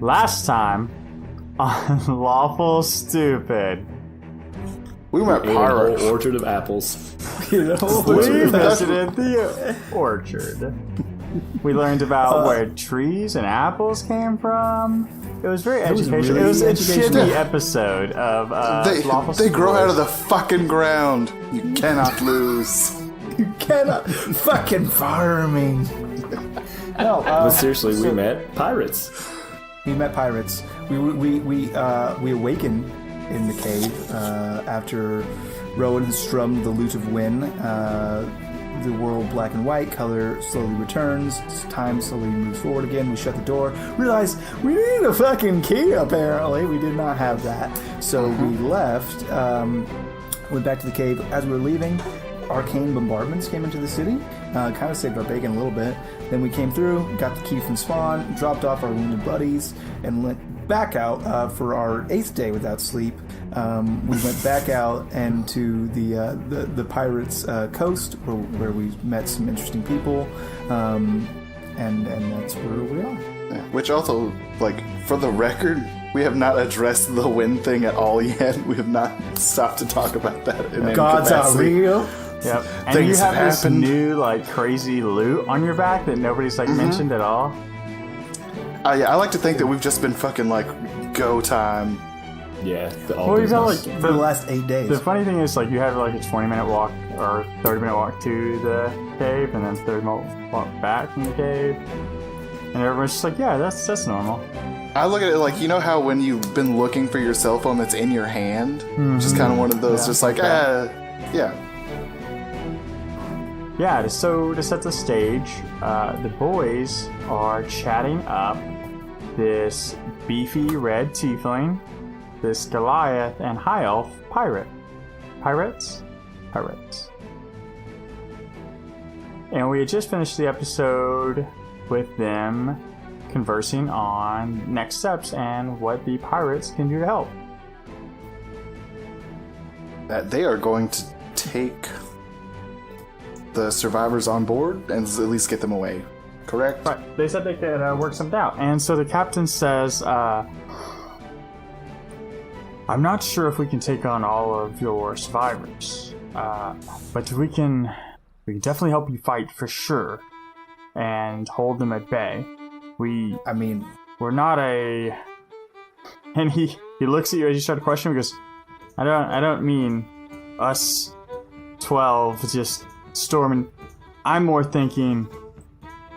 Last time on Lawful Stupid, we met pirates. Orchard of apples. We visited the orchard. We learned about where trees and apples came from. It was very educational. It was a shitty episode of Lawful They grow out of the fucking ground. You cannot lose. You cannot fucking farming. No, but seriously, we met pirates. We met pirates. We awakened in the cave after Rowan has strummed the lute of wind. The world black and white, color slowly returns, time slowly moves forward again. We shut the door, realize we need a fucking key apparently. We did not have that. So we left, went back to the cave. As we were leaving, arcane bombardments came into the city, kind of saved our bacon a little bit. Then we came through, got the key from Spawn, dropped off our wounded buddies, and went back out for our 8th day without sleep. We went back out and to the pirates' coast where we met some interesting people, and that's where we are. Yeah, which also, like, for the record, we have not addressed the wind thing at all yet. We have not stopped to talk about that. In Gods are real. Yep. And Things you have have this happened. new, like, crazy loot on your back that nobody's, like, mentioned at all. Yeah, I like to think that we've just been fucking, like, go time. Yeah. Well, you've got, like, For the last 8 days. the funny thing is, like, you have, like, a 20-minute walk or 30-minute walk to the cave and then 30-minute walk back from the cave. And everyone's just like, yeah, that's normal. I look at it like, you know how when you've been looking for your cell phone that's in your hand? Just kind of one of those, just like, yeah. Yeah, so to set the stage, the boys are chatting up this beefy red tiefling, this Goliath, and high elf pirate. Pirates. And we had just finished the episode with them conversing on next steps and what the pirates can do to help. That they are going to take the survivors on board and at least get them away. Correct? Right. They said they could work something out. And so the captain says, I'm not sure if we can take on all of your survivors, but we can definitely help you fight for sure and hold them at bay. We're not a... And he looks at you as you start to question him and goes, I don't mean us 12 just storming. I'm more thinking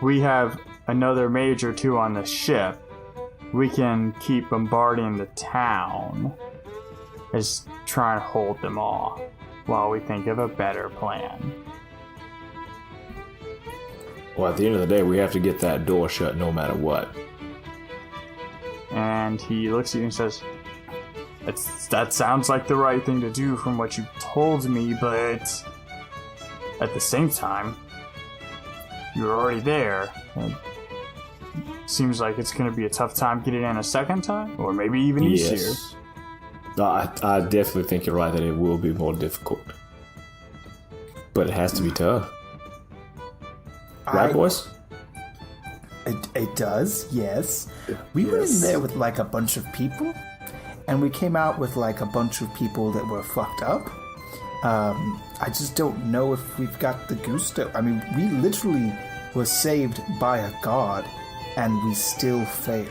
we have another mage or two on the ship. We can keep bombarding the town as try and hold them off while we think of a better plan. Well, at the end of the day, we have to get that door shut no matter what. And he looks at you and says, that sounds like the right thing to do from what you told me, but at the same time, you're already there. It seems like it's going to be a tough time getting in a second time, or maybe even easier. No, I definitely think you're right that it will be more difficult. But it has to be tough. Right, boys? It does, yes. We went in there with like a bunch of people, and we came out with like a bunch of people that were fucked up. I just don't know if we've got the gusto. I mean, we literally were saved by a god, and we still failed.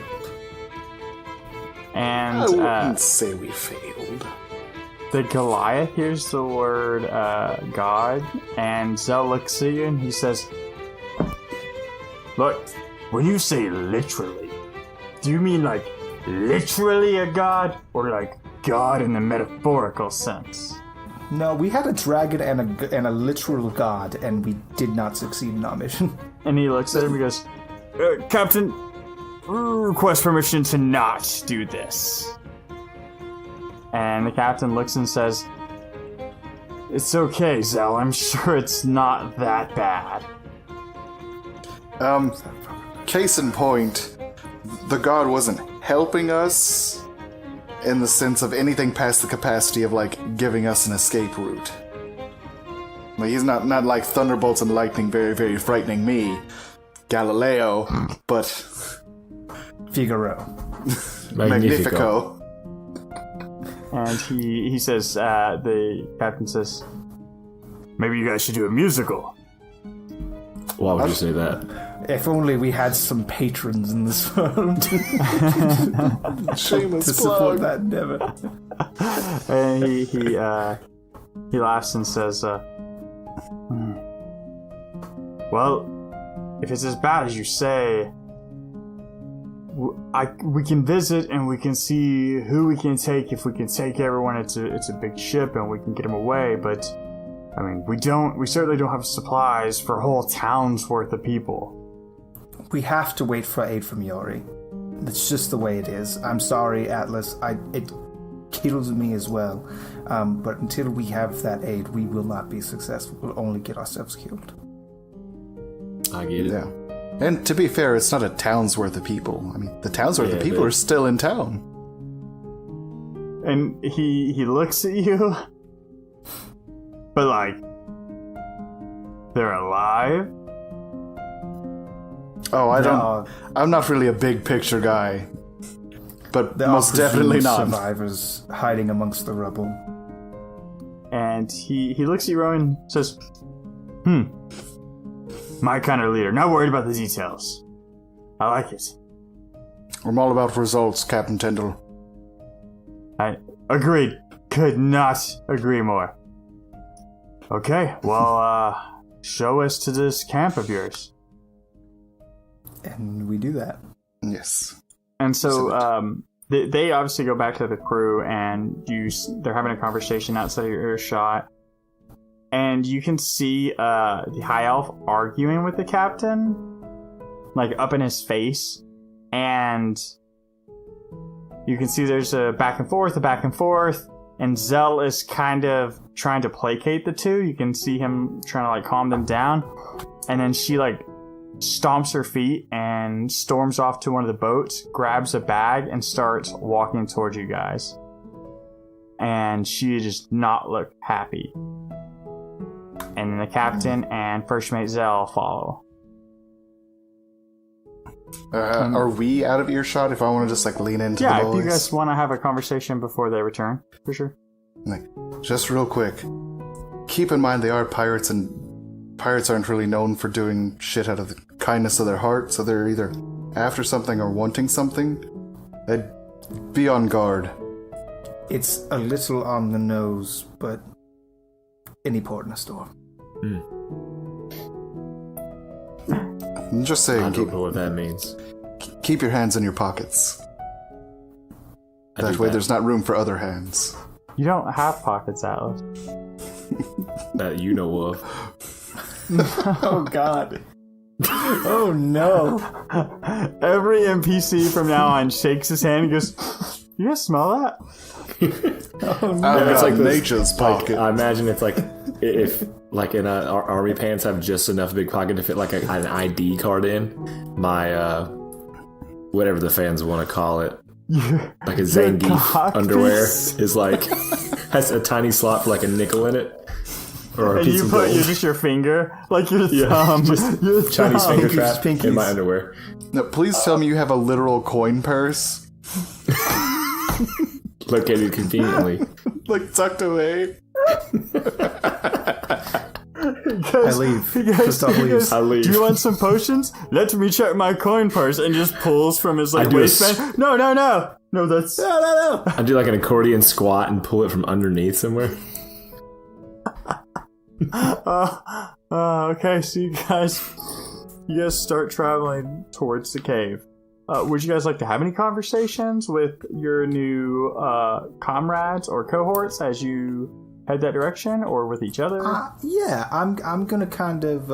And I wouldn't say we failed. the Goliath hears the word God, and Zell looks at you and he says, look, when you say literally, do you mean like literally a god, or like God in the metaphorical sense? No, we had a dragon and a literal god, and we did not succeed in our mission. And he looks at him and goes, Captain, request permission to not do this. And the captain looks and says, it's okay, Zell. I'm sure it's not that bad. Case in point, the god wasn't helping us in the sense of anything past the capacity of, like, giving us an escape route. Like, he's not like thunderbolts and lightning very, very frightening me, Galileo, but... Figaro. Magnifico. And he says, the captain says, maybe you guys should do a musical. Why would you say that? If only we had some patrons in this world Shameless to support plug. that endeavor. And he laughs and says, well, if it's as bad as you say, we can visit and we can see who we can take. If we can take everyone, it's a big ship and we can get them away. But I mean, we certainly don't have supplies for a whole town's worth of people. We have to wait for aid from Yori. That's just the way it is. I'm sorry, Atlas. It kills me as well. But until we have that aid, we will not be successful. We'll only get ourselves killed. I get it. Yeah. And to be fair, it's not a town's worth of people. I mean, the town's worth of people are still in town. And he looks at you, but like, they're alive? Oh, I'm not really a big picture guy. But There most are definitely presumed not. survivors hiding amongst the rubble. And he looks at you, Rowan, and says, my kind of leader. Not worried about the details. I like it. I'm all about results, Captain Tyndall. I agreed. Could not agree more. Okay, well, show us to this camp of yours. And we do that. Yes. And so, they obviously go back to the crew, and they're having a conversation outside of your earshot. And you can see the High Elf arguing with the captain, like up in his face. And you can see there's a back and forth. And Zell is kind of trying to placate the two. You can see him trying to like calm them down. And then she like stomps her feet and storms off to one of the boats, grabs a bag, and starts walking towards you guys. And she does not look happy. And then the captain and first mate Zell follow. Are we out of earshot if I want to just like lean into the boys? Yeah, if you guys want to have a conversation before they return, for sure. Like, just real quick, keep in mind they are pirates, and pirates aren't really known for doing shit out of the kindness of their heart, so they're either after something or wanting something. They'd be on guard. It's a little on the nose, but any port in a storm. I'm just saying, I don't know what that means. keep your hands in your pockets. That way there's not room for other hands. You don't have pockets, Atlas. That you know of. Oh, God. Oh, no. Every NPC from now on shakes his hand and goes, you guys smell that? Oh, no. I've It's got like this, nature's like, pocket. I imagine it's like if like in our army pants have just enough big pocket to fit like an ID card in. My whatever the fans want to call it, like a Zangief underwear is like has a tiny slot for like a nickel in it. Or a And piece you of put gold. just your finger, like your thumb. just your Chinese thumb. finger trap Pinkies. in my underwear. No, please tell me you have a literal coin purse, Located conveniently. like tucked away. I leave. Kristoff leaves. I leave. Do you want some potions? Let me check my coin purse, and just pulls from his like I do a waistband. No, that's No. I do like an accordion squat and pull it from underneath somewhere. okay. So you guys start traveling towards the cave. Would you guys like to have any conversations with your new comrades or cohorts as you head that direction, or with each other? Yeah, I'm gonna kind of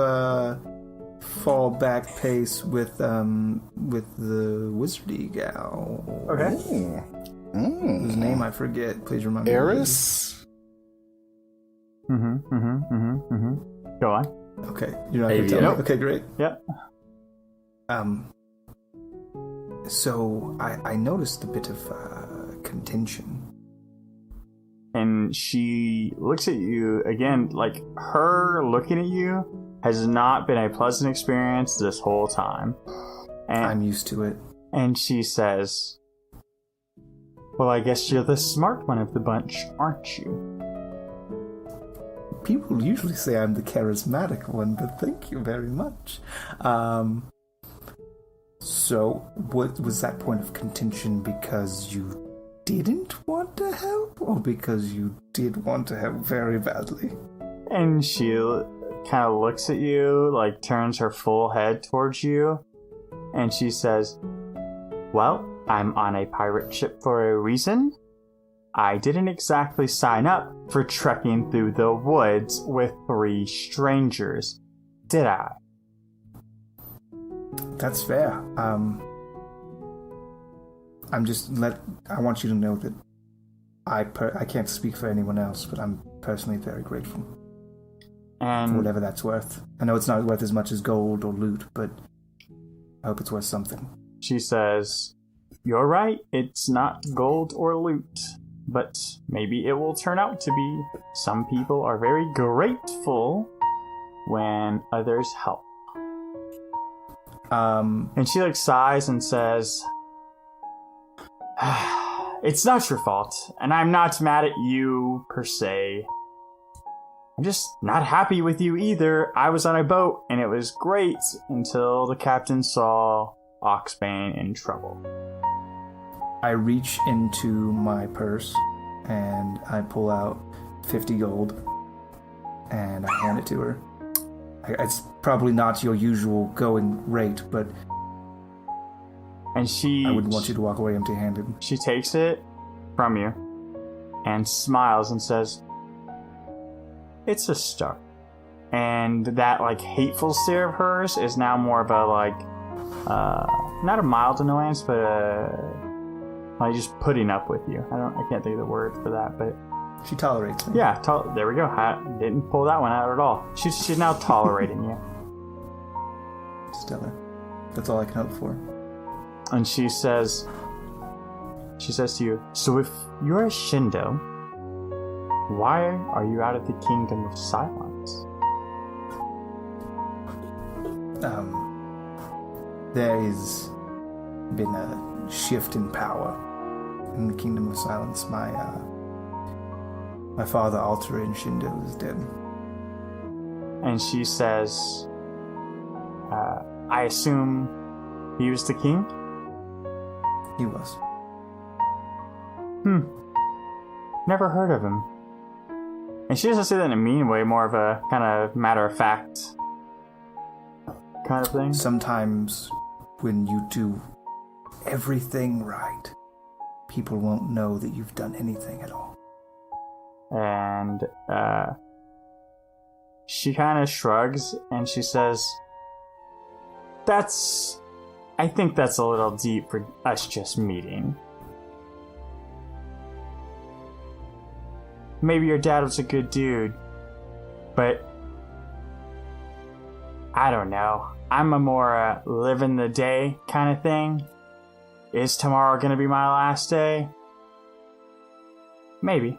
fall back pace with the wizardy gal. Okay. Whose name I forget. Please remind me. Eris? Go on. Okay, you're not gonna tell me. Nope. Okay, great. Yeah. So I noticed a bit of contention. And she looks at you again, like her looking at you has not been a pleasant experience this whole time. And I'm used to it. And she says, Well, I guess you're the smart one of the bunch, aren't you? People usually say I'm the charismatic one, but thank you very much. So, what was that point of contention because you didn't want to help, or because you did want to help very badly? And she kind of looks at you, like turns her full head towards you, and she says, well, I'm on a pirate ship for a reason. I didn't exactly sign up for trekking through the woods with 3 strangers, did I? That's fair. I want you to know that I can't speak for anyone else, but I'm personally very grateful. And for whatever that's worth. I know it's not worth as much as gold or loot, but I hope it's worth something. She says, you're right, it's not gold or loot, but maybe it will turn out to be. Some people are very grateful when others help. And she sighs and says, it's not your fault, and I'm not mad at you per se. I'm just not happy with you either. I was on a boat, and it was great until the captain saw Oxbane in trouble. I reach into my purse, and I pull out 50 gold, and I hand it to her. It's probably not your usual going rate, but and I wouldn't want you to walk away empty-handed. She takes it from you and smiles and says, it's a start. And that hateful stare of hers is now more of a not a mild annoyance, but just putting up with you. I can't think of the word for that, but she tolerates me. Yeah, there we go. I didn't pull that one out at all. She's now tolerating you. Stellar. That's all I can hope for. And she says to you, so if you're a Shindo, why are you out of the Kingdom of Silence? There has been a shift in power in the Kingdom of Silence. My father, Altarin Shindo, is dead. And she says, I assume he was the king? He was. Never heard of him. And she doesn't say that in a mean way, more of a kind of matter-of-fact kind of thing. Sometimes when you do everything right, people won't know that you've done anything at all. And she kind of shrugs and she says, I think that's a little deep for us just meeting. Maybe your dad was a good dude, but I don't know. I'm a more live in the day kind of thing. Is tomorrow gonna be my last day? Maybe.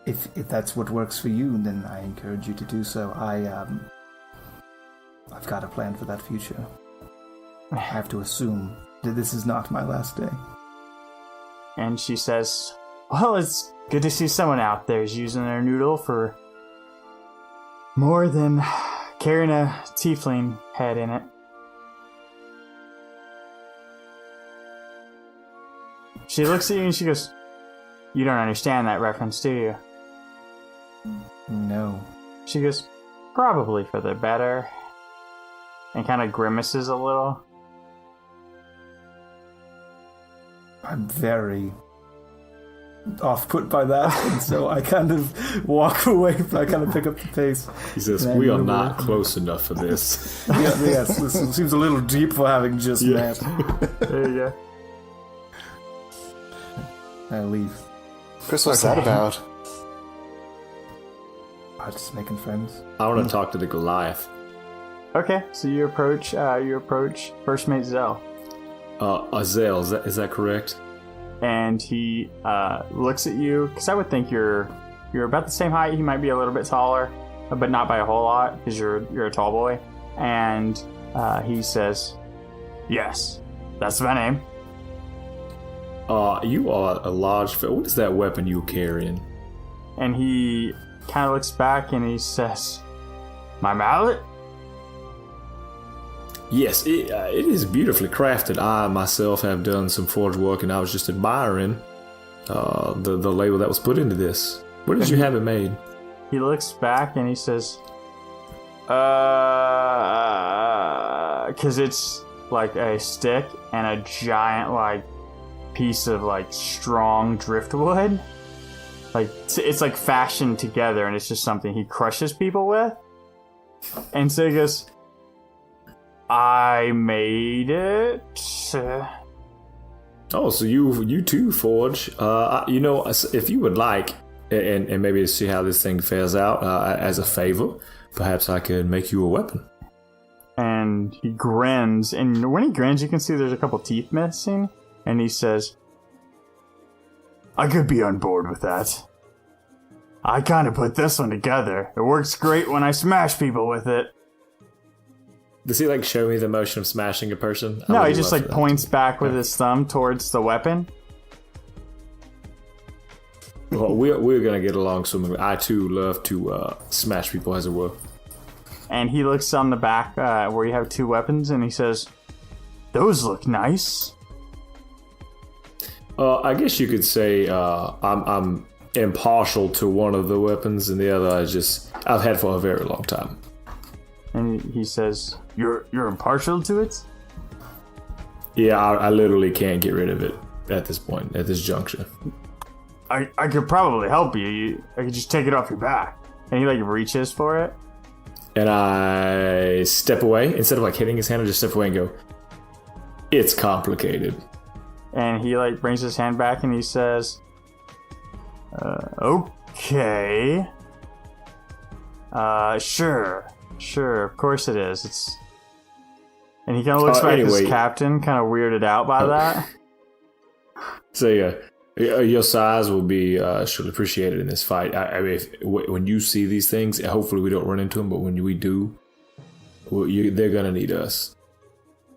If that's what works for you, then I encourage you to do so. I've got a plan for that future. I have to assume that this is not my last day. And she says, well, it's good to see someone out there is using their noodle for more than carrying a tiefling head in it. She looks at you and she goes, you don't understand that reference, do you? No. She goes, probably for the better. And kind of grimaces a little. I'm very off-put by that, and so I kind of walk away, but I kind of pick up the pace. He says, we are not close enough for this. Yes, this seems a little deep for having just met. There you go. I leave. Chris, what's that about? I'm just making friends. I want to talk to the Goliath. Okay, so you approach First Mate Zell. Azael, is that correct? And he looks at you, because I would think you're about the same height. He might be a little bit taller, but not by a whole lot, because you're a tall boy. And he says, yes, That's my name. You are a large... What is that weapon you're carrying? And he kind of looks back and he says, my mallet? Yes, it is beautifully crafted. I myself have done some forge work, and I was just admiring the label that was put into this. Where did you have it made? He looks back and he says, because it's like a stick and a giant like piece of like strong driftwood. Like it's like fashioned together, and it's just something he crushes people with. And so he goes, I made it. Oh, so you too forge. If you would like, and maybe to see how this thing fares out, as a favor, perhaps I could make you a weapon. And he grins, and when he grins, you can see there's a couple teeth missing. And he says, I could be on board with that. I kind of put this one together. It works great when I smash people with it. Does he like show me the motion of smashing a person? No, he just like points back with his thumb towards the weapon. Well, we're gonna get along swimmingly. I too love to smash people, as it were. And he looks on the back where you have two weapons, and he says, those look nice. I guess you could say I'm impartial to one of the weapons, and the other I've had for a very long time. And he says, you're impartial to it? Yeah, I literally can't get rid of it at this point, at this juncture. I could probably help you. I could just take it off your back. And he like reaches for it. And I step away. Instead of like hitting his hand, I just step away and go, it's complicated. And he like brings his hand back and he says, okay. Sure, of course it is. And he kind of looks back at his captain, kind of weirded out by that. So yeah, your size will be surely appreciated in this fight. I mean, when you see these things, hopefully we don't run into them, but when we do, they're gonna need us.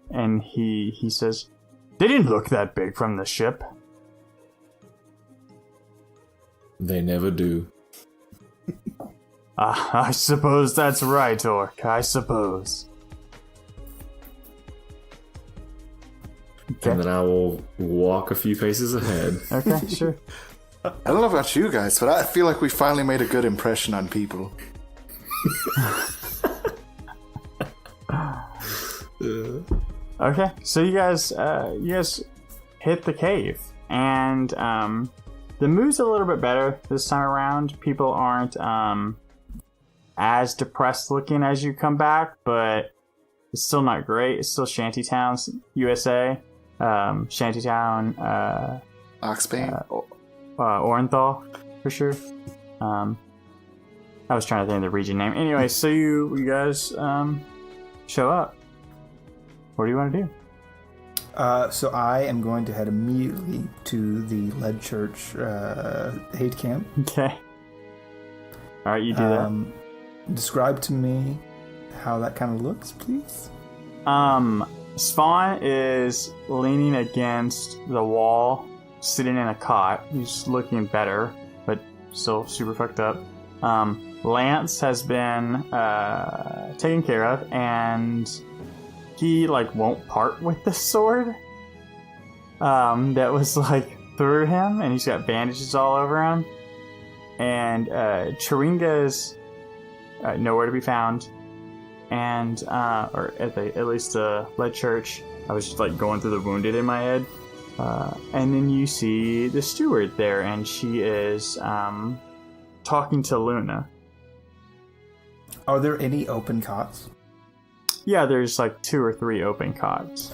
And he says, they didn't look that big from the ship. They never do. I suppose that's right, Orc. I suppose. Okay. And then I will walk a few paces ahead. Okay, sure. I don't know about you guys, but I feel like we finally made a good impression on people. Okay, so you guys hit the cave, and the mood's a little bit better this time around. People aren't as depressed looking as you come back, but it's still not great. It's still Shantytown, USA. Shantytown, Oxbane? Orenthal, for sure. I was trying to think of the region name. Anyway, so you guys show up. What do you want to do? So I am going to head immediately to the Lead Church hate camp. Okay. All right, you do that. Describe to me how that kind of looks, please. Spawn is leaning against the wall, sitting in a cot. He's looking better, but still super fucked up. Lance has been taken care of, and he like won't part with the sword that was like through him, and he's got bandages all over him. And Chiringa's nowhere to be found. And or at least the Lead Church. I was just like going through the wounded in my head. And then you see the steward there, and she is talking to Luna. Are there any open cots? Yeah, there's like 2 or 3 open cots.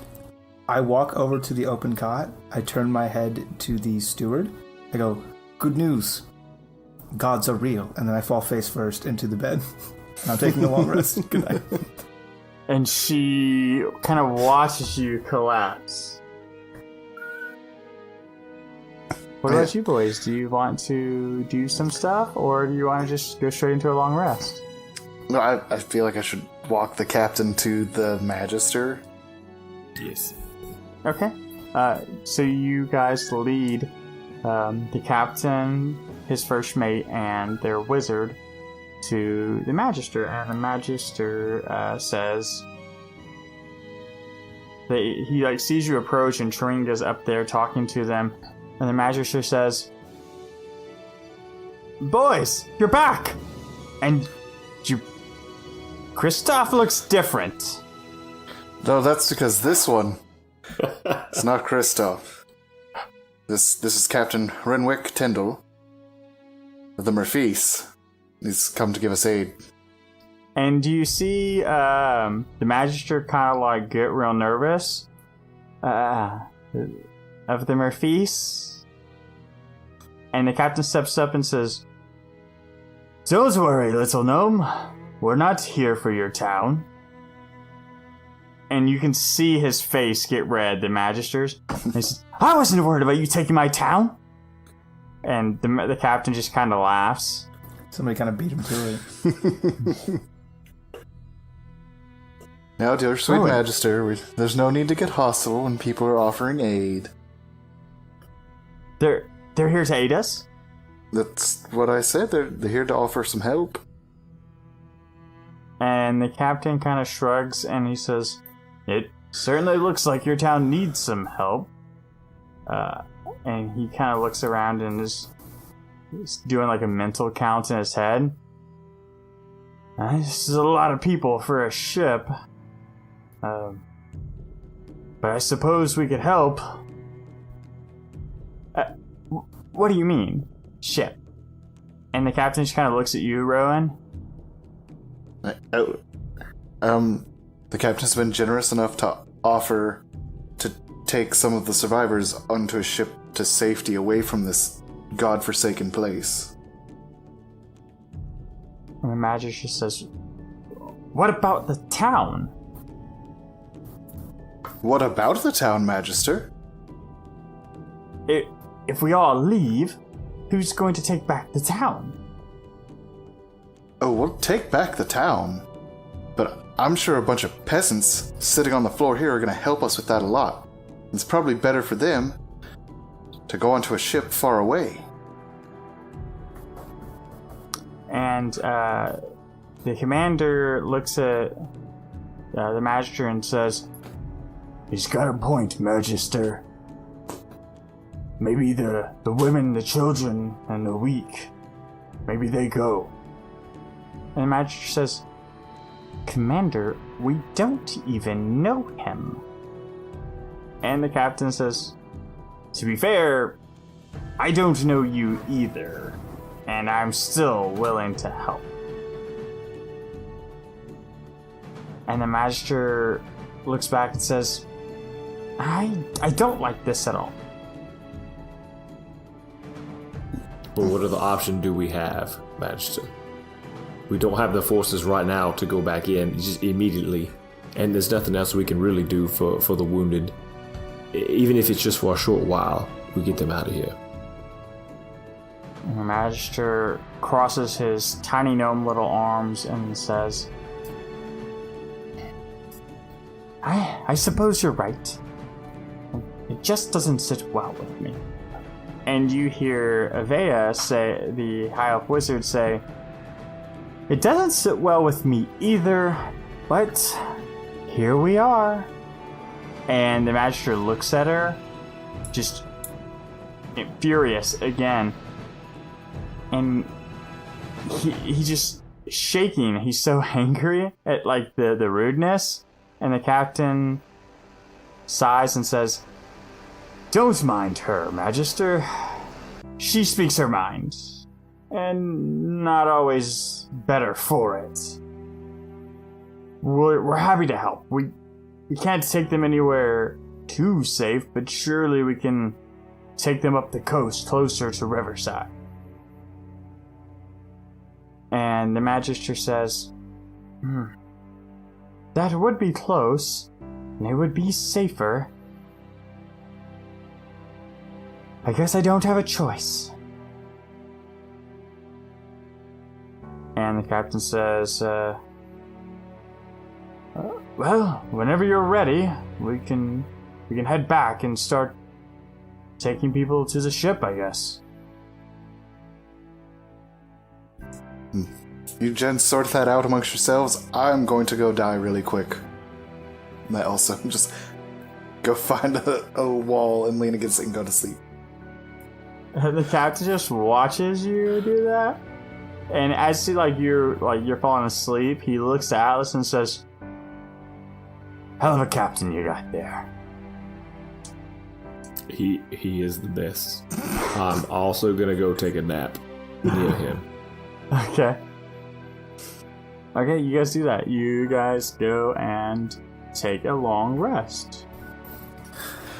I walk over to the open cot. I turn my head to the steward. I go, good news. Gods are real. And then I fall face first into the bed. And I'm taking a long rest. Good night. And she kind of watches you collapse. What about you boys? Do you want to do some stuff, or do you want to just go straight into a long rest? No, I feel like I should walk the captain to the Magister. Yes. Okay. So you guys lead the captain, his first mate, and their wizard to the Magister, and the Magister says that he sees you approach, and Tringa's up there talking to them, and the Magister says, "Boys, you're back, and Kristoff looks different." No, that's because this one it's not Kristoff. This is Captain Renwick Tyndall of the Murfees. He's come to give us aid. And do you see the Magister kind of get real nervous of the Murfees? And the captain steps up and says, "Don't worry, little gnome. We're not here for your town." And you can see his face get red, the Magister's. And he says, "I wasn't worried about you taking my town." And the captain just kind of laughs. Somebody kind of beat him to it. Now, dear sweet Magister, there's no need to get hostile when people are offering aid. They're here to aid us? That's what I said. They're here to offer some help. And the captain kind of shrugs and he says, "It certainly looks like your town needs some help." And he kind of looks around and is doing a mental count in his head. This is a lot of people for a ship. But I suppose we could help. What do you mean, ship? And the captain just kind of looks at you, Rowan. The captain's been generous enough to offer to take some of the survivors onto a ship to safety away from this godforsaken place. And the Magister says, "What about the town?" What about the town, Magister? If we all leave, who's going to take back the town? Oh, we'll take back the town. But I'm sure a bunch of peasants sitting on the floor here are going to help us with that a lot. It's probably better for them to go onto a ship far away. And the commander looks at the Magister and says, "He's got a point, Magister. Maybe the women, the children, and the weak, maybe they go." And the Magister says, "Commander, we don't even know him." And the captain says, "To be fair, I don't know you either, and I'm still willing to help." And the Magister looks back and says, I don't like this at all." Well, what other option do we have, Magister? We don't have the forces right now to go back in just immediately, and there's nothing else we can really do for the wounded. Even if it's just for a short while, we get them out of here. And the Magister crosses his tiny gnome little arms and says, I suppose you're right. It just doesn't sit well with me." And you hear Avea say, the High Elf Wizard say, "It doesn't sit well with me either, but here we are." And the Magister looks at her, just furious again. And he's just shaking. He's so angry at the rudeness. And the captain sighs and says, "Don't mind her, Magister. She speaks her mind, and not always better for it. We're happy to help. We can't take them anywhere too safe, but surely we can take them up the coast closer to Riverside." And the Magister says, "That would be close, and it would be safer. I guess I don't have a choice." And the captain says, "Well, whenever you're ready, we can we can head back and start taking people to the ship, I guess. You gents sort that out amongst yourselves. I'm going to go die really quick. And I also just go find a wall and lean against it and go to sleep. The captain just watches you do that, and as you're falling asleep, he looks at Atlas and says, "Hell of a captain you got there." He is the best. I'm also gonna go take a nap near him. Okay. Okay, you guys do that. You guys go and take a long rest.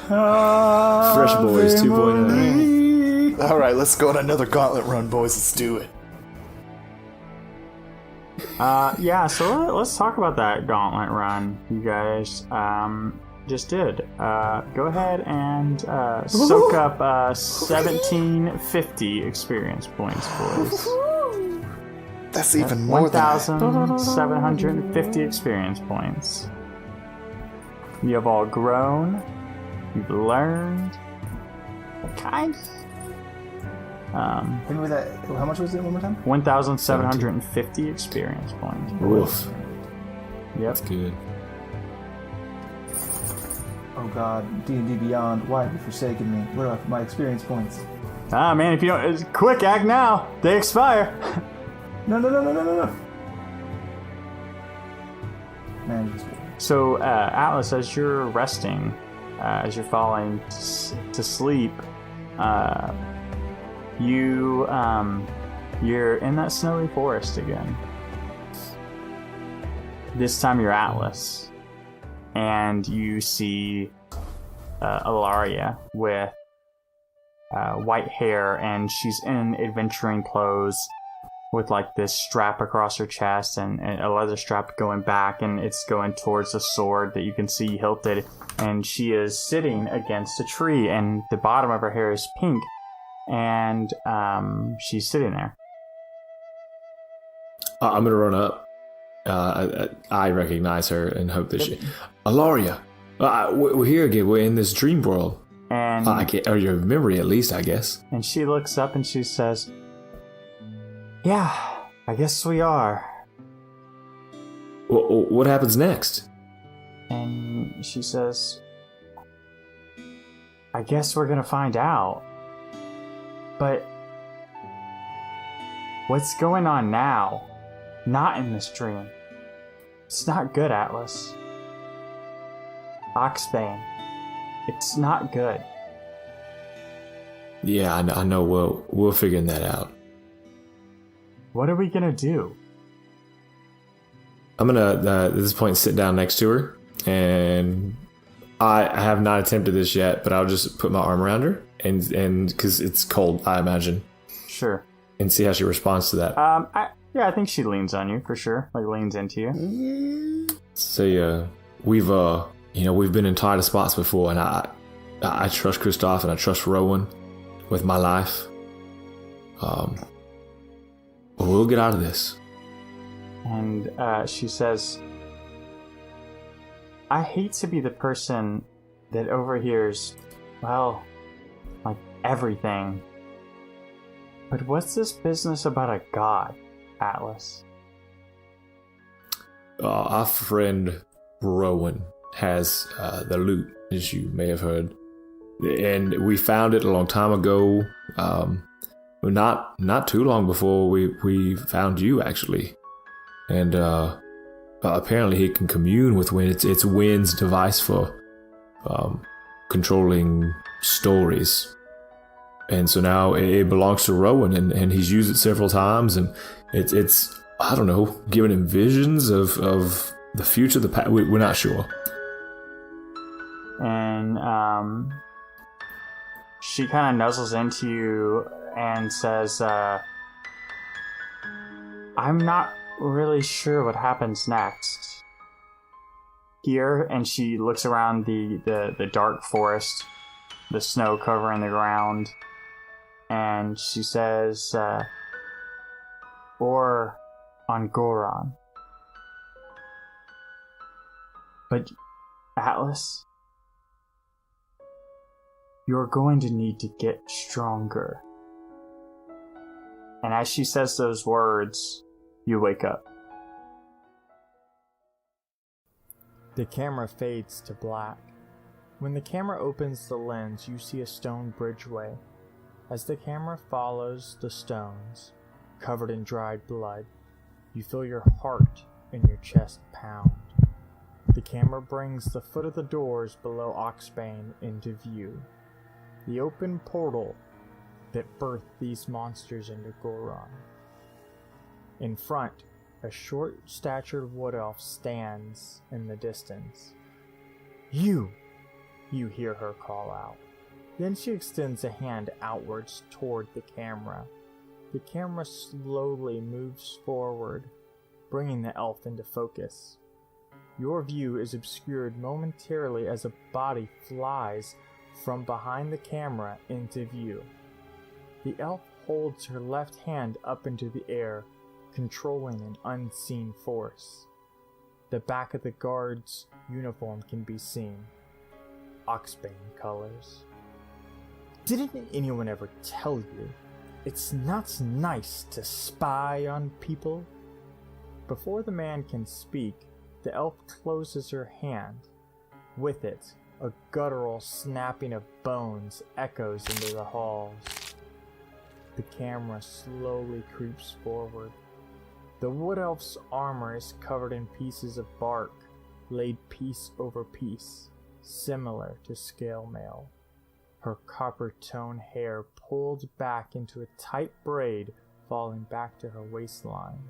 Fresh Boys 2.0. Alright, let's go on another gauntlet run, boys. Let's do it. Yeah, so let's talk about that gauntlet run you guys just did. Go ahead and soak up 1750 experience points, boys. That's even more than 1,750 experience points. You have all grown. You've learned. Kind. Think with that. How much was it? One more time. 1,750 experience points. Woof. Yep. That's good. Oh God, D&D Beyond. Why have you forsaken me? Where are my experience points? Ah, man, if you don't... Quick, act now! They expire! No. Man, just... So, Atlas, as you're resting, as you're falling to sleep, you're in that snowy forest again. This time you're Atlas, and you see Ilaria with white hair, and she's in adventuring clothes with like this strap across her chest and a leather strap going back, and it's going towards the sword that you can see hilted, and she is sitting against a tree, and the bottom of her hair is pink, and she's sitting there. I'm gonna run up. I recognize her and hope that she... Ilaria! We're here again. We're in this dream world. And or your memory, at least, I guess. And she looks up and she says, "Yeah, I guess we are." What happens next? And she says, "I guess we're gonna find out. But what's going on now? Not in this dream. It's not good, Atlas. Oxbane. It's not good." Yeah, I know. We're figuring that out. What are we gonna do? I'm gonna at this point sit down next to her, and I have not attempted this yet, but I'll just put my arm around her and because it's cold, I imagine. Sure. And see how she responds to that. I think she leans on you for sure. Like leans into you. So we've been in tighter spots before, and I trust Kristoff and I trust Rowan with my life. We'll get out of this. And she says, "I hate to be the person that overhears, well, like everything. But what's this business about a god, Atlas?" Our friend Rowan has the loot, as you may have heard. And we found it a long time ago. Not too long before we found you, actually. And apparently he can commune with wind. It's wind's device for controlling stories. And so now it belongs to Rowan, and he's used it several times, and it's I don't know, giving him visions of the future, the past. We're not sure. And she kind of nuzzles into you and says, "I'm not really sure what happens next here." And she looks around the dark forest, the snow covering the ground, and she says, "Or on Goron. But Atlas, You're going to need to get stronger. And as she says those words, you wake up. The camera fades to black. When the camera opens the lens, you see a stone bridgeway. As the camera follows the stones, covered in dried blood, you feel your heart in your chest pound. The camera brings the foot of the doors below Oxbane into view. The open portal that birthed these monsters into Goron. In front, a short-statured wood elf stands in the distance. You hear her call out. Then she extends a hand outwards toward the camera. The camera slowly moves forward, bringing the elf into focus. Your view is obscured momentarily as a body flies from behind the camera into view. The elf holds her left hand up into the air, controlling an unseen force. The back of the guard's uniform can be seen. Oxbane colors. Didn't anyone ever tell you it's not nice to spy on people? Before the man can speak, the elf closes her hand. With it, a guttural snapping of bones echoes into the halls. The camera slowly creeps forward. The wood elf's armor is covered in pieces of bark, laid piece over piece, similar to scale mail. Her copper-tone hair pulled back into a tight braid falling back to her waistline.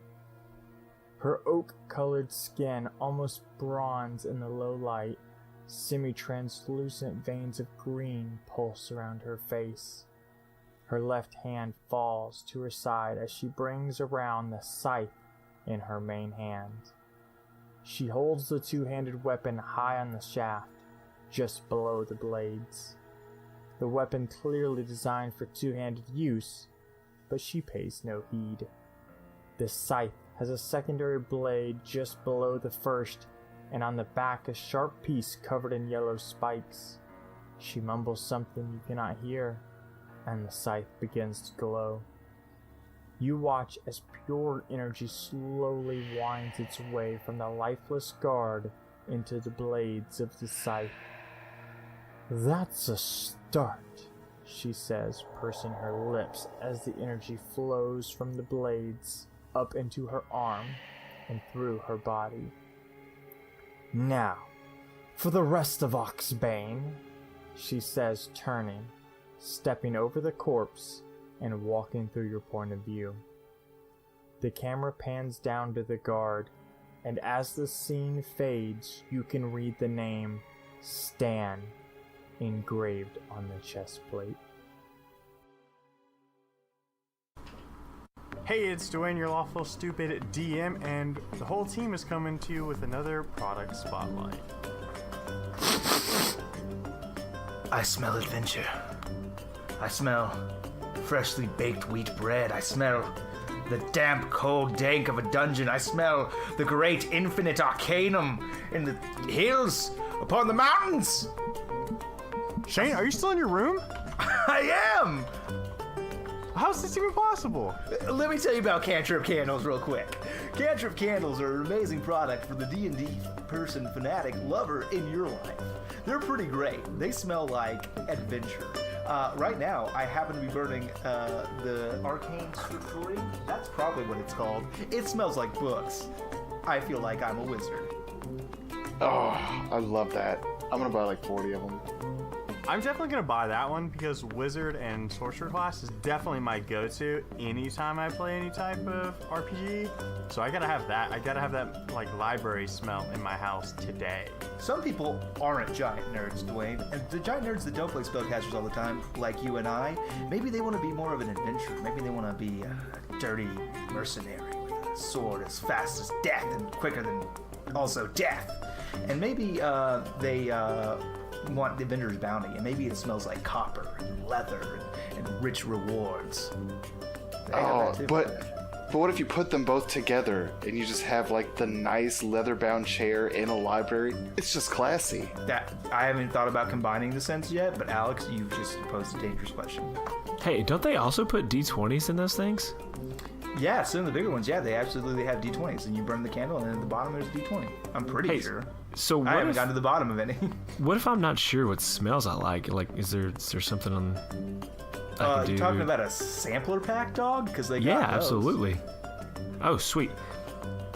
Her oak-colored skin, almost bronze in the low light, semi-translucent veins of green pulse around her face. Her left hand falls to her side as she brings around the scythe in her main hand. She holds the two-handed weapon high on the shaft, just below the blades. The weapon clearly designed for two-handed use, but she pays no heed. The scythe has a secondary blade just below the first, and on the back a sharp piece covered in yellow spikes. She mumbles something you cannot hear, and the scythe begins to glow. You watch as pure energy slowly winds its way from the lifeless guard into the blades of the scythe. "That's a start," she says, pursing her lips as the energy flows from the blades up into her arm and through her body. "Now, for the rest of Oxbane," she says, turning, stepping over the corpse and walking through your point of view. The camera pans down to the guard, and as the scene fades, you can read the name Stan engraved on the chest plate. Hey, it's Dwayne, your Lawful Stupid DM, and the whole team is coming to you with another product spotlight. I smell adventure. I smell freshly baked wheat bread. I smell the damp, cold dank of a dungeon. I smell the great infinite arcanum in the hills upon the mountains. Shane, are you still in your room? I am! How's this even possible? Let me tell you about Cantrip Candles real quick. Cantrip Candles are an amazing product for the D&D person, fanatic, lover in your life. They're pretty great. They smell like adventure. Right now, I happen to be burning the Arcane Scriptorium. That's probably what it's called. It smells like books. I feel like I'm a wizard. Oh, I love that. I'm gonna buy like 40 of them. I'm definitely going to buy that one because Wizard and Sorcerer class is definitely my go-to anytime I play any type of RPG. So I gotta have that. I gotta have that like library smell in my house today. Some people aren't giant nerds, Dwayne, and the giant nerds that don't play spellcasters all the time, like you and I, maybe they want to be more of an adventurer. Maybe they want to be a dirty mercenary with a sword as fast as death and quicker than also death. And maybe they want the vendor's bounty, and maybe it smells like copper and leather and rich rewards. They have that too. But But what if you put them both together and you just have like the nice leather-bound chair in a library? It's just classy. That I haven't thought about combining the scents yet, but Alex, you've just posed a dangerous question. Hey, don't they also put D20s in those things? Yeah, some of the bigger ones, yeah, they absolutely have D20s, and you burn the candle, and then at the bottom there's D20. I'm pretty sure. So I haven't gotten to the bottom of any. What if I'm not sure what smells I like? Like, is there something on? I can do? You talking about a sampler pack, dog? Because they got those. Absolutely. Oh, sweet.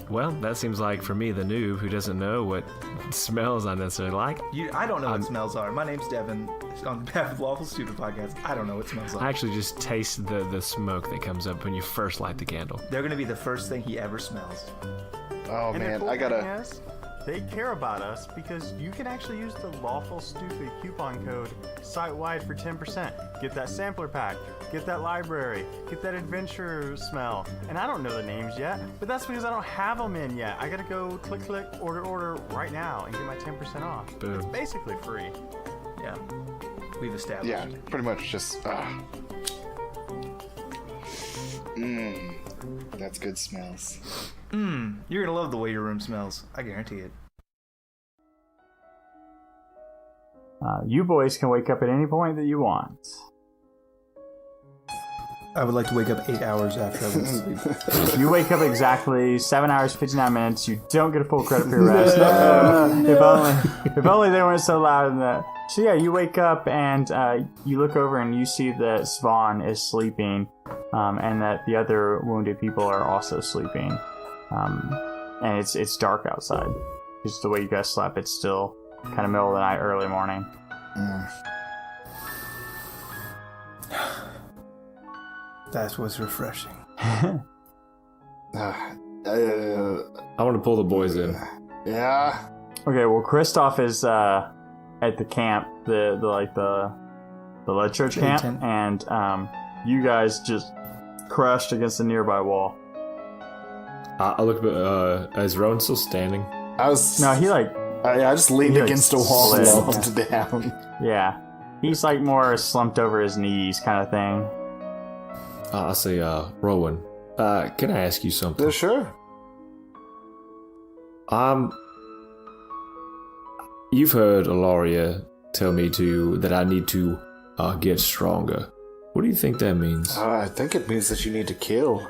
Well, that seems like for me, the noob who doesn't know what smells I necessarily like. I don't know what smells are. My name's Devin. On behalf of Lawful Student Podcast, I don't know what smells are. I actually just taste the smoke that comes up when you first light the candle. They're gonna be the first thing he ever smells. Oh And the man, cool I gotta. thing is, they care about us because you can actually use the Lawful Stupid coupon code site-wide for 10%. Get that sampler pack, get that library, get that adventure smell. And I don't know the names yet, but that's because I don't have them in yet. I gotta go click, order right now and get my 10% off. Boom. It's basically free. Yeah, we've established. Yeah, pretty much just. That's good smells. You're gonna love the way your room smells. I guarantee it. You boys can wake up at any point that you want. I would like to wake up 8 hours after I went to sleep. You wake up exactly 7 hours, 59 minutes. You don't get a full credit for your rest. If only they weren't so loud in that. So yeah, you wake up and you look over and you see that Svan is sleeping, and that the other wounded people are also sleeping. And it's dark outside. Just the way you guys slept, it's still kind of middle of the night, early morning. That was refreshing. I want to pull the boys in. Yeah. Okay, well, Kristoff is at the camp, the lead church camp, tent. and you guys just crashed against the nearby wall. I look, is Rowan still standing? I was. No, he I just leaned he, against a wall and slid. slumped down. Yeah, he's more slumped over his knees kind of thing. I say, Rowan, can I ask you something? Sure. You've heard Ilaria tell me that I need to get stronger. What do you think that means? I think it means that you need to kill.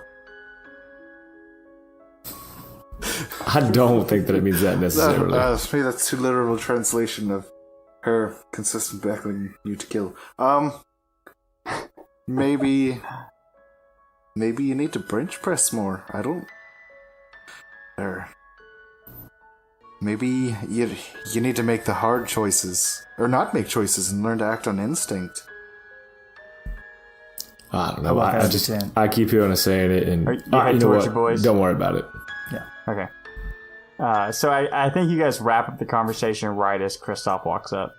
I don't think that it means that necessarily. Maybe that's too literal translation of her consistent beckling you to kill. Maybe you need to bench press more. I don't. Or maybe you need to make the hard choices, or not make choices, and learn to act on instinct. I don't know. I I just understand. I keep hearing us saying it, and You head you know towards what? your boys? Don't worry about it. Okay. So I think you guys wrap up the conversation right as Kristoff walks up.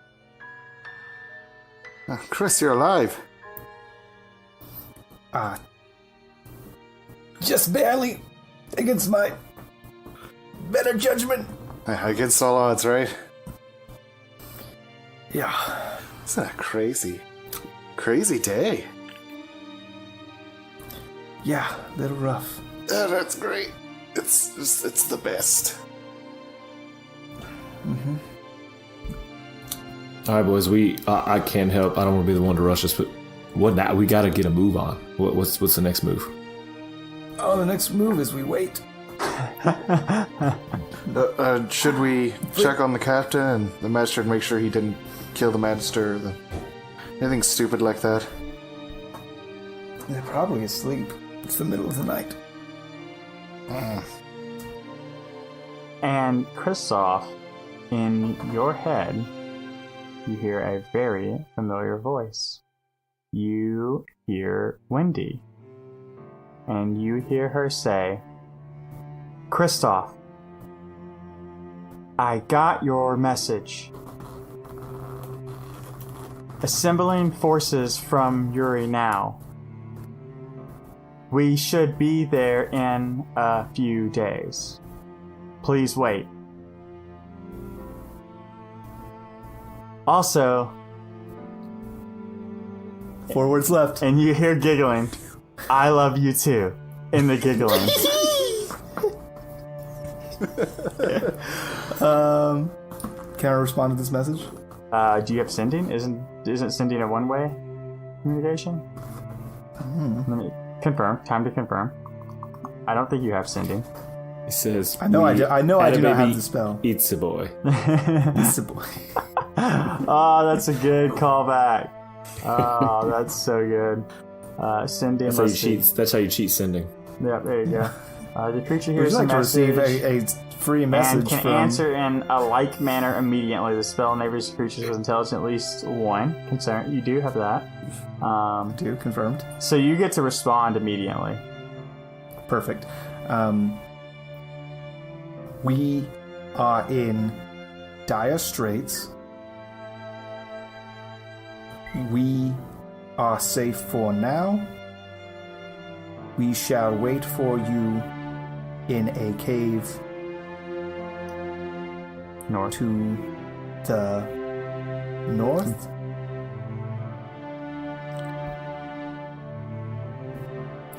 Chris, you're alive. Just barely against my better judgment. Against all odds, right? Yeah. Isn't that crazy? Crazy day. Yeah, a little rough. That's great. It's the best. All right, boys. I can't help. I don't want to be the one to rush us, but what now? We got to get a move on. What's the next move? Oh, the next move is we wait. Should we check on the captain and the magister and make sure he didn't kill the magister? Anything stupid like that? They're probably asleep. It's the middle of the night. And Kristoff, in your head, you hear a very familiar voice. You hear Wendy. And you hear her say, Kristoff, I got your message. Assembling forces from Yuri now. We should be there in a few days. Please wait. Also, 4 words left. and you hear giggling, I love you too. in the giggling. Can I respond to this message? Do you have sending? Isn't sending a one-way communication? Let me confirm. Time to confirm. I don't think you have sending. He says, I know I do not have the spell. Eats a boy. It's a boy. Oh, that's a good callback. Oh, that's so good. Sending. That's how you cheat. That's how you cheat sending. Yeah, there you go. The creature Would hears you a like to message receive a free message and can from... answer in a like manner immediately. The spell enables creatures with intelligence at least 1. Concern. You do have that. Do, confirmed. So you get to respond immediately. Perfect. We are in dire straits. We are safe for now. We shall wait for you in a cave North. to the north.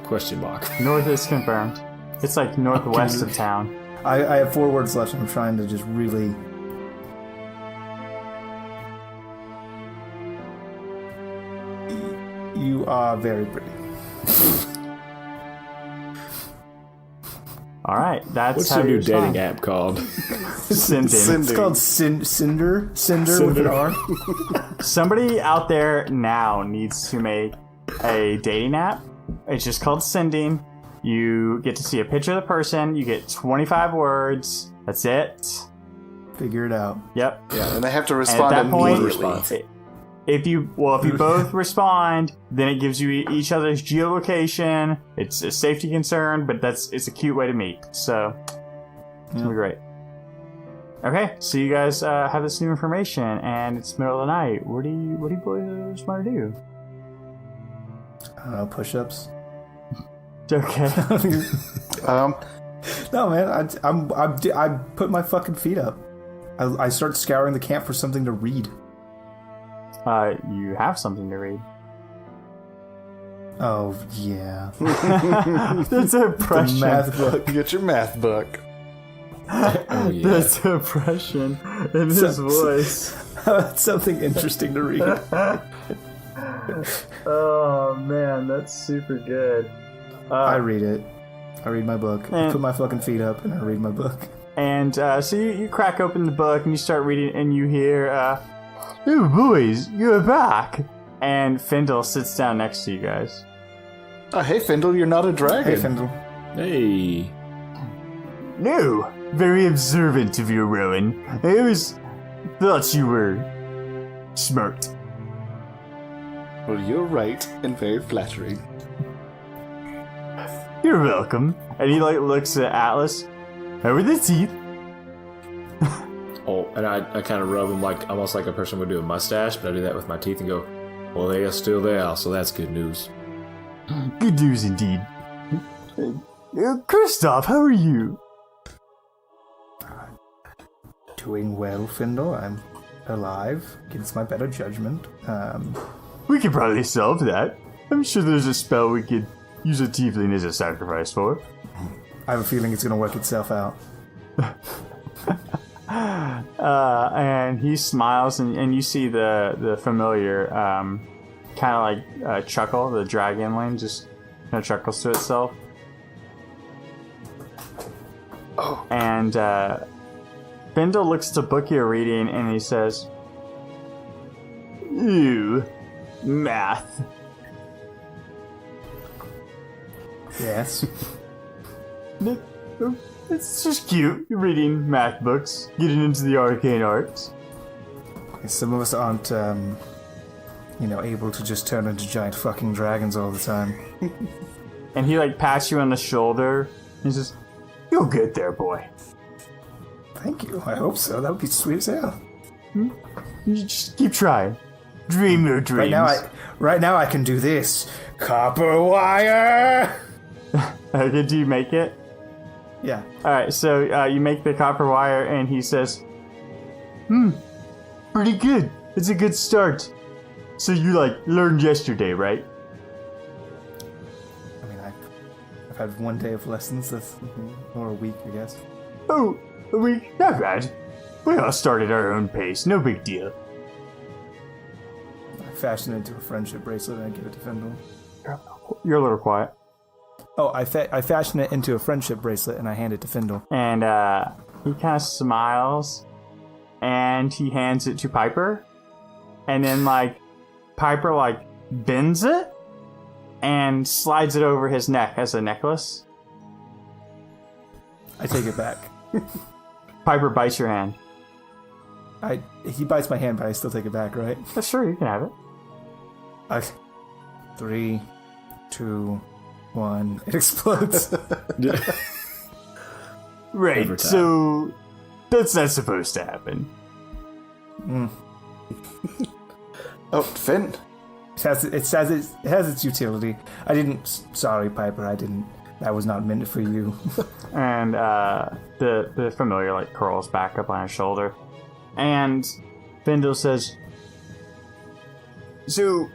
Question mark. North is confirmed. It's like northwest of town. I have 4 words left, and I'm trying to just really... You are very pretty. All right, that's What's how your you new dating respond. app called? Sending. It's called Cinder with an R. Somebody out there now needs to make a dating app. It's just called Sending. You get to see a picture of the person. You get 25 words. That's it. Figure it out. Yep. Yeah, and they have to And respond at that point, immediately. if you both respond, then it gives you each other's geolocation. It's a safety concern, but it's a cute way to meet. So it's gonna be great. Okay, so you guys have this new information, and it's middle of the night. What do you boys want to do? I don't know, push-ups. Okay. No, man, I put my fucking feet up. I start scouring the camp for something to read. You have something to read. Oh, yeah. That's oppression. The math book. Get your math book. Oh, yeah. That's oppression in his voice. Something interesting to read. Oh, man, that's super good. I read it. I read my book. I And- put my fucking feet up and I read my book. And so you crack open the book and you start reading, and you hear, "Oh, boys, you're back!" And Findahl sits down next to you guys. Oh, hey, Findahl, you're not a dragon. Hey, Findahl. Hey. No, very observant of you, Rowan. I always thought you were smart. Well, you're right, and very flattering. You're welcome. And he looks at Atlas. Over the teeth. Oh, and I kind of rub them like almost like a person would do a mustache, but I do that with my teeth and go, well, they are still there, so that's good news. Good news indeed. Kristoff, how are you? Doing well, Findahl. I'm alive against my better judgment. We could probably solve that. I'm sure there's a spell we could use a tiefling as a sacrifice for. I have a feeling it's going to work itself out. And he smiles, and you see the familiar kind of like chuckle. The dragonling just kind of chuckles to itself. Oh. And Findahl looks to book your reading, and he says, "Ew, math." Yes. It's just cute. You're reading math books, getting into the arcane arts. Some of us aren't, able to just turn into giant fucking dragons all the time. And he pats you on the shoulder. He says, "You'll get there, boy. Thank you. I hope so. That would be sweet as hell. You just keep trying. Dream your dreams." Right now I can do this. Copper wire! Okay, do you make it? Yeah. Alright, so you make the copper wire, and he says, pretty good. It's a good start. So you, learned yesterday, right? I mean, I I've had 1 day of lessons, or a week, I guess. Oh, a week? Not bad. We all started our own pace, no big deal. I fashion it into a friendship bracelet and I give it to Findahl. You're a little quiet. Oh, I fashion it into a friendship bracelet and I hand it to Findahl. And he kind of smiles, and he hands it to Piper. And then, Piper, bends it and slides it over his neck as a necklace. I take it back. Piper bites your hand. He bites my hand, but I still take it back, right? Sure, you can have it. 3, 2, 1. It explodes. Right, so that's not supposed to happen. Oh, Finn. It has its utility. Sorry, Piper, I didn't. That was not meant for you. And the familiar curls back up on his shoulder. And Findahl says, "So,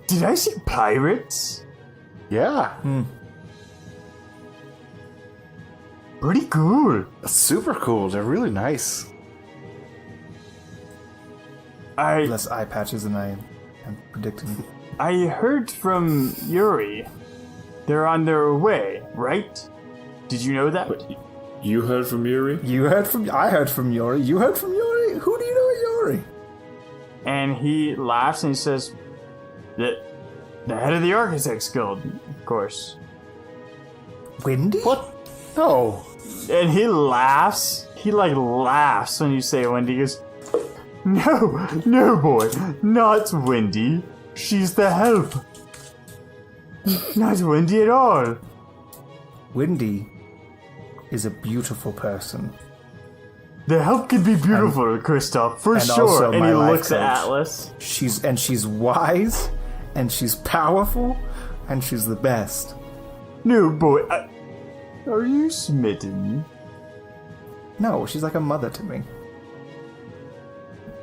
did I see pirates?" Yeah. Pretty cool. Super cool. They're really nice. Less eye patches than I am predicting. I heard from Yuri. They're on their way, right? Did you know that? You heard from Yuri? I heard from Yuri. You heard from Yuri? Who do you know at Yuri? And he laughs and he says, the head of the Architects Guild, of course. Wendy? What? No. And he laughs. He laughs when you say Wendy. He goes, No, boy, not Wendy. She's the help. Not Wendy at all. Wendy is a beautiful person. The help can be beautiful, Kristoff, for sure. And he looks at Atlas. She's wise, and she's powerful, and she's the best. No, boy, are you smitten? No, she's like a mother to me.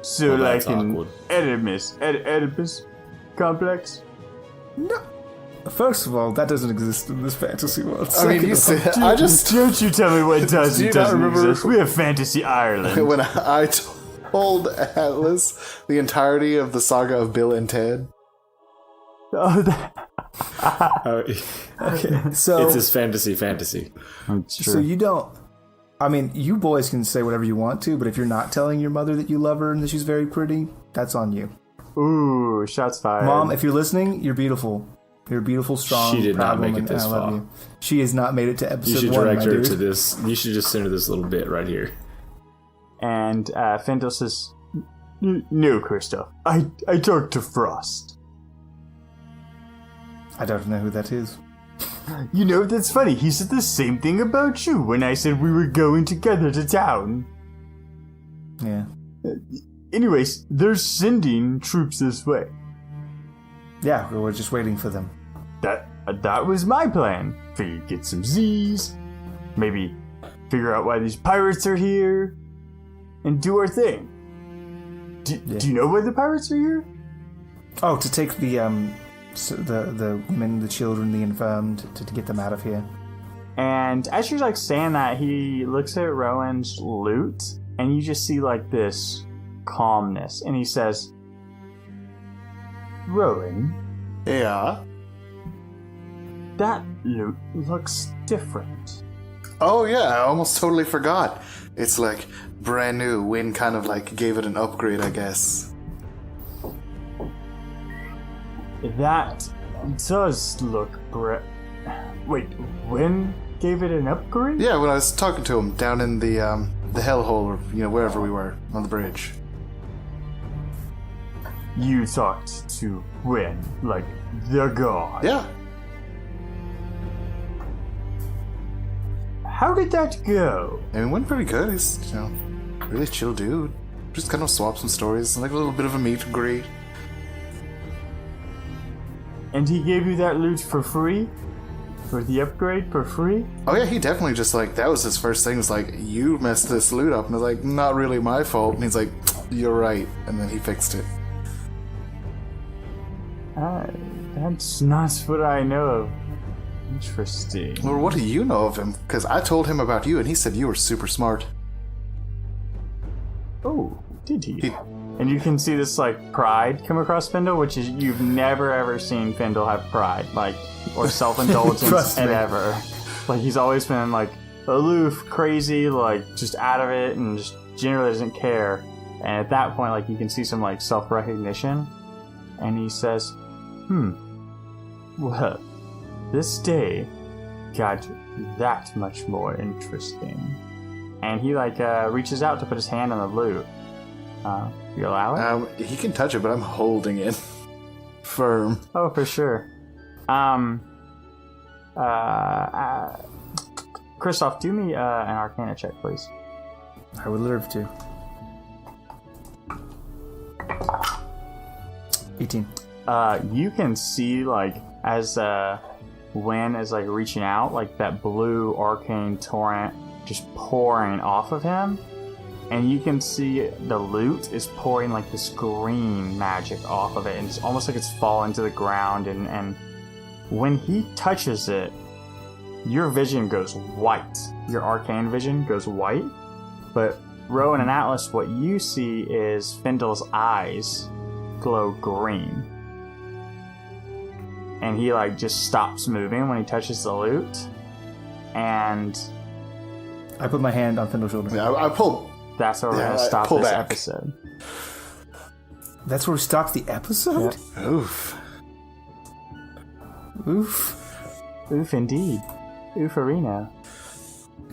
So, that's an awkward. Oedipus complex? No. First of all, that doesn't exist in this fantasy world. I mean, you say Don't you tell me what does Do you and not doesn't remember- exist. We have Fantasy Ireland. when I told Atlas the entirety of the saga of Bill and Ted. Oh, that... Okay, so It's his fantasy. That's so you don't. I mean, you boys can say whatever you want to, but if you're not telling your mother that you love her and that she's very pretty, that's on you. Ooh, shots fired. Mom, if you're listening, you're beautiful. You're a beautiful, strong, She did proud not make woman, it this and I love far. you. She has not made it to You episode should 1, direct my her dude. to this. You should just send her this little bit right here. And Findahl says, No, Kristoff. I talked to Frost. I don't know who that is. You know, that's funny. He said the same thing about you when I said we were going together to town. Yeah. Anyways, they're sending troops this way. Yeah, we're just waiting for them. That was my plan. Figured get some Z's, maybe figure out why these pirates are here, and do our thing. Do you know why the pirates are here? Oh, to take the women, the children, the infirmed, to get them out of here. And as you're saying that, he looks at Rowan's loot, and you just see this calmness, and he says, Rowan, Yeah. that loot looks different. Oh yeah, I almost totally forgot. It's brand new. Wynn kind of gave it an upgrade, I guess. That does look Wait, Wynn gave it an upgrade? Yeah, when I was talking to him down in the hellhole, or wherever we were on the bridge. You talked to Wynn, the god. Yeah. How did that go? I mean, it went pretty good. He's really chill dude. Just kind of swap some stories, a little bit of a meet and greet. And he gave you that loot for free? For the upgrade for free? Oh yeah, he definitely just that was his first thing. Was you messed this loot up, and I was not really my fault. And he's you're right, and then he fixed it. That's not what I know of Interesting. Well, what do you know of him? Because I told him about you, and he said you were super smart. Oh, did he? And you can see this like pride come across Findahl, which is you've never ever seen Findahl have pride, like, or self-indulgence Trust me. ever. Like he's always been like aloof, crazy, like just out of it, and just generally doesn't care. And at that point, like you can see some like self-recognition, and he says, well, this day got that much more interesting. And he like reaches out to put his hand on the loot. You allow it? He can touch it, but I'm holding it firm. Oh, for sure. Kristoff, do me an Arcana check, please. I would love to. 18. You can see like as Wen is like reaching out, like that blue arcane torrent just pouring off of him. And you can see the loot is pouring like this green magic off of it, and it's almost like it's falling to the ground. And when he touches it, your vision goes white. Your arcane vision goes white. But Rowan and Atlas, what you see is Findahl's eyes glow green. And he like just stops moving when he touches the loot. And I put my hand on Findahl's shoulder. Yeah, I pulled. that's where we're going to stop pull this back. episode. That's where we stopped the episode? Oof. Oof. Oof, indeed. Oofarino.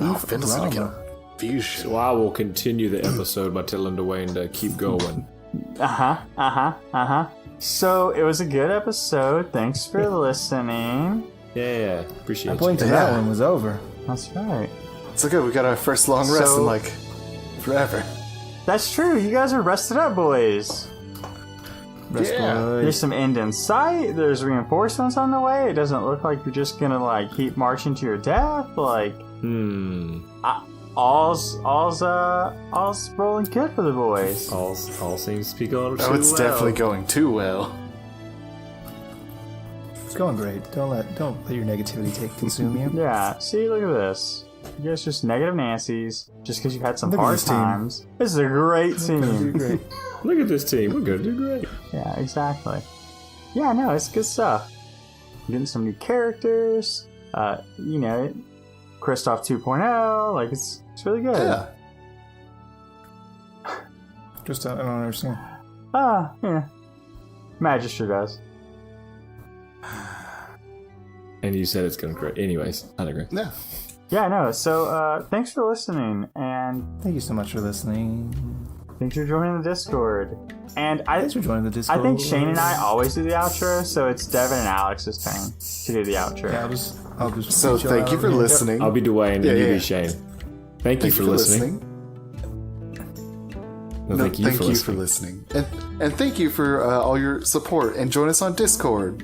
Oh, Findahl's gonna get drama. a fusion. So I will continue the episode by telling Dwayne to keep going. So it was a good episode. Thanks for listening. Yeah, appreciate I you. blinked and that one was over. That's right. It's okay, we got our first long rest So- in like forever. That's true. You guys are rested up, boys. There's some end in sight. There's reinforcements on the way. It doesn't look like you're just gonna like keep marching to your death. Like all's rolling good for the boys. All seems to be going too Oh, it's well. definitely going too well. It's going great. Don't let your negativity consume you. Yeah. See, look at this. You guys just negative Nancy's just because you had some Look at hard this team. times. This is a great team. Great. Look at this team. We're going to do great. Yeah, exactly. Yeah, no, it's good stuff. Getting some new characters. Kristoff 2.0. Like it's really good. Yeah. Just I don't understand. Yeah. Magister does. And you said it's going to great. Anyways, I agree. Yeah. Yeah, no. So, thanks for listening, and Thank you so much for listening. thanks for joining the Discord. And Thanks for joining the Discord. I think Shane and I always do the outro, so it's Devin and Alex's turn to do the outro. Yeah, I'll just So reach thank you out for here. listening. I'll be Dwayne Yeah, and you yeah. be Shane. Thank you for listening. No, No, thank you for listening. And thank you for all your support. And join us on Discord.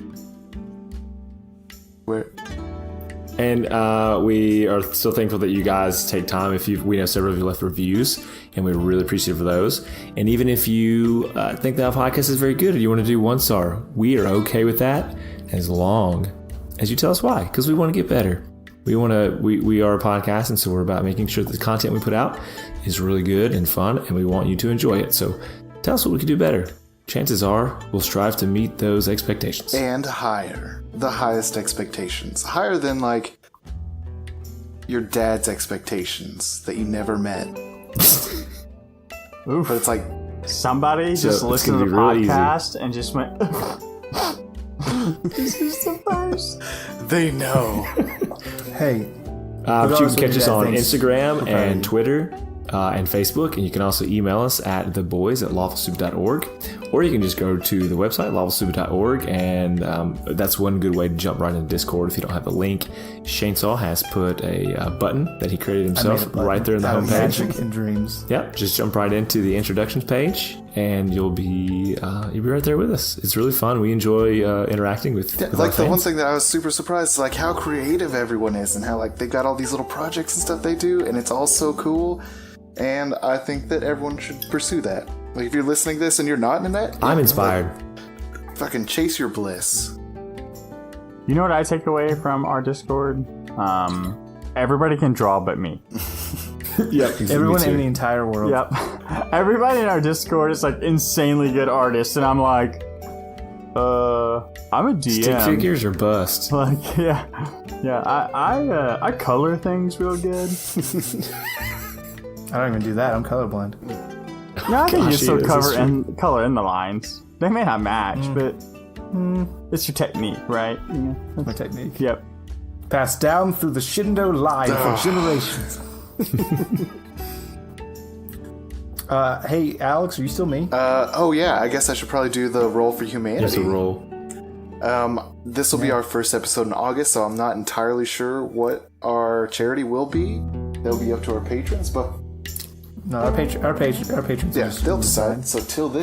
Where And we are still thankful that you guys take time. We know several of you left reviews, and we're really appreciative of those. And even if you think that our podcast is very good and you want to do 1 star, we are okay with that as long as you tell us why, because we want to get better. We are a podcast, and so we're about making sure that the content we put out is really good and fun, and we want you to enjoy it. So tell us what we can do better. Chances are we'll strive to meet those expectations. and higher. The highest expectations. Higher than like your dad's expectations that you never met. Oof. But it's like Somebody So just it's listened gonna to the be real easy. podcast and just went, this is the first. they know. Hey, But you can also catch do us bad on things Instagram for and pride. Twitter and Facebook, and you can also email us at theboys@lawfulsoup.org, or you can just go to the website lawfulsoup.org, and that's one good way to jump right into Discord if you don't have a link. Shanesaw has put a button that he created I made himself a button right there in the out of homepage. Magic and dreams. Yep, just jump right into the introductions page, and you'll be right there with us. It's really fun. We enjoy interacting with our Like the one fans. thing that I was super surprised is like how creative everyone is and how like they've got all these little projects and stuff they do, and it's all so cool. And I think that everyone should pursue that. Like if you're listening to this and you're not in that, I'm inspired. fucking chase your bliss. You know what I take away from our Discord? Everybody can draw but me. Yep. Everyone in the entire world. Yep. Everybody in our Discord is like insanely good artists, and I'm like, I'm a DM. Stick figures or bust? Like, yeah. I color things real good. I don't even do that. I'm colorblind. No, I think you Gosh, still yeah, this is color in the lines. They may not match, but it's your technique, right? Yeah. My technique. Yep. Passed down through the Shindo line for generations. Hey, Alex, are you still me? Oh yeah, I guess I should probably do the roll for humanity. Just a roll. This will be our first episode in August, so I'm not entirely sure what our charity will be. That'll be up to our patrons, but No, our patrons. yeah, they'll decide. So till then,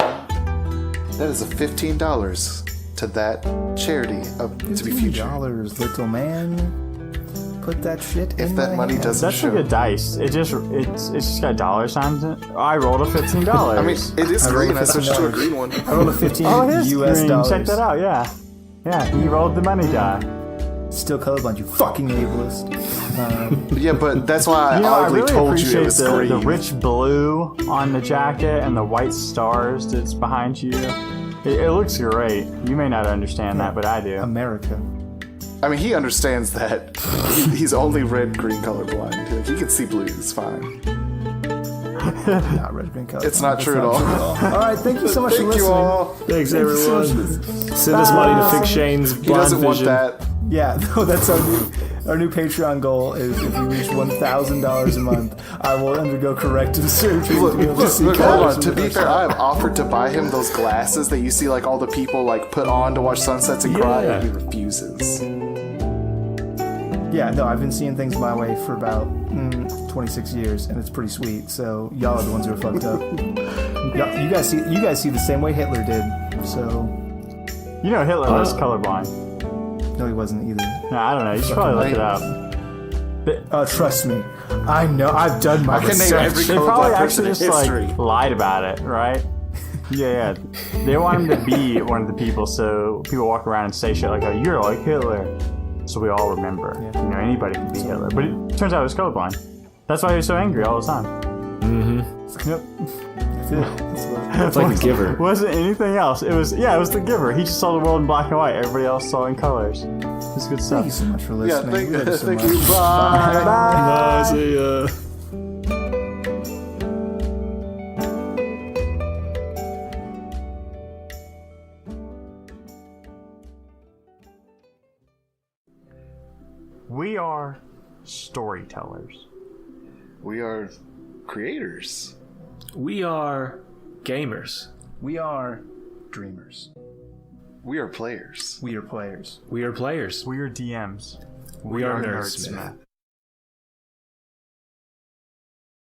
that is a $15 to that charity to be future. $15, little man. Put that shit in If that my money hand. doesn't That's show. like a dice. It's just got dollar signs in it. I rolled a $15. I mean, it is I rolled green. a I switched to a $15. green one. I rolled a 15 oh, it is US green. dollars. Check that out. Yeah, he rolled the money die. Still colorblind, you fucking ableist. Yeah, but that's why I I oddly really told you it appreciate was the green. rich blue on the jacket and the white stars that's behind you. It looks great. You may not understand that, but I do. America. I mean, he understands that. He's only red-green colorblind. Like, he can see blue. It's fine. Not red, green color. It's not true at all. All right, thank you so much for Thank listening. you all. Thanks, everyone. Send us money to fix Shane's blind He doesn't want vision. that. Yeah, no, that's our new Patreon goal is if we reach $1,000 a month, I will undergo corrective surgery to be able to see Look, hold colors. on. To be fair, I have offered to buy him those glasses that you see like all the people like put on to watch sunsets and cry, Yeah. and he refuses. Yeah, no, I've been seeing things my way for about 26 years, and it's pretty sweet. So y'all are the ones who are fucked up. You guys see the same way Hitler did. So You know Hitler was colorblind. no, he wasn't either. No, I don't know. You should probably look it up. Trust me, I know. I've done my I can name research. every They probably colorblind person actually in just history. like lied about it, right? Yeah. They want him to be one of the people, so people walk around and say shit like, "Oh, you're like Hitler," so we all remember. Yeah. You know, anybody can be Hitler, but it turns out he was colorblind. That's why he was so angry all the time. Yep. It's like The Giver. Wasn't anything else. It was the Giver. He just saw the world in black and white. Everybody else saw in colors. It's good stuff. Thank you so much for Yeah, listening. We love you so thank much. you. Bye. Bye. See ya. We are storytellers. We are creators. We are gamers. We are dreamers. We are players. We are players. We are players. We are DMs. We are Nerdsmith. Nerdsmith.